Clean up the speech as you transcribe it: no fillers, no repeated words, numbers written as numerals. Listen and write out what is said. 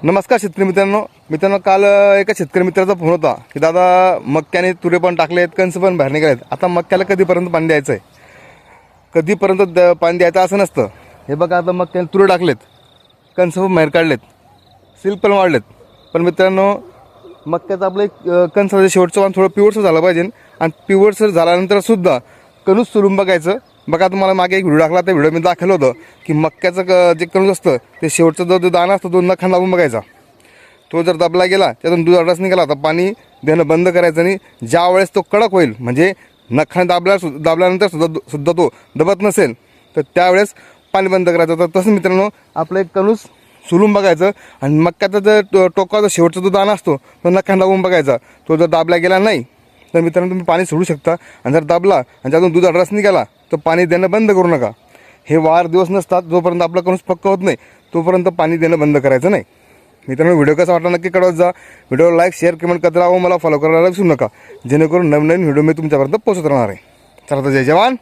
नमस्कार शेतकरी मित्रांनो काल एका शेतकरी मित्राचा फोन होता की दादा मक्याने तुरे पण टाकलेत, कणस पण बाहेर निघालेत. आता मक्याला कधीपर्यंत पाणी द्यायचं आहे, कधीपर्यंत पाणी द्यायचं असं नसतं. हे बघा, आता मक्याने तुरे टाकलेत, कणस पण बाहेर काढलेत, सिल्क पण वाढलेत. पण मित्रांनो, मक्याचं आपलं एक कणसाचं शेवटचं पान थोडं पिवळसर झालं पाहिजे. आणि पिवळसर झाल्यानंतर सुद्धा कणूस सोलून बघायचं. बघा, तुम्हाला मागे एक व्हिडिओ टाकला, त्या व्हिडिओ मी दाखवलं होतं की मक्याचं जे कणूस असतं ते शेवटचा जो दाणा असतो तो नखाने दाबून बघायचा. तो जर दाबला गेला, त्यातून दूध रस निघाला तर पाणी देणं बंद करायचं. आणि ज्या वेळेस तो कडक होईल, म्हणजे नखाने दाबल्यानंतर सुद्धा तो दबत नसेल, तर त्यावेळेस पाणी बंद करायचं. तर तसं मित्रांनो, आपलं एक कणूस सोलून बघायचं. आणि मक्याचा जर टोकाचा शेवटचा जो दाणा असतो तो नखाने दाबून बघायचा. तो जर दाबला गेला नाही तर मित्रांनो तुम्ही पाणी सोडू शकता. आणि जर दाबला आणि त्यातून दूध रस निघाला तर पाणी देणं बंद करू नका. हे वार दिवस नसतात, जोपर्यंत आपलं कणूस पक्का होत नाही तोपर्यंत पाणी देणं बंद करायचं नाही. मित्रांनो, व्हिडिओ कसा वाटला नक्की कळवत जा. व्हिडिओला लाईक, शेअर, कमेंट करत राहा. मला फॉलो करायला विसरू नका, जेणेकरून नवीन व्हिडिओ मी तुमच्यापर्यंत पोहोचत राहणार आहे. चला तर जय जवान.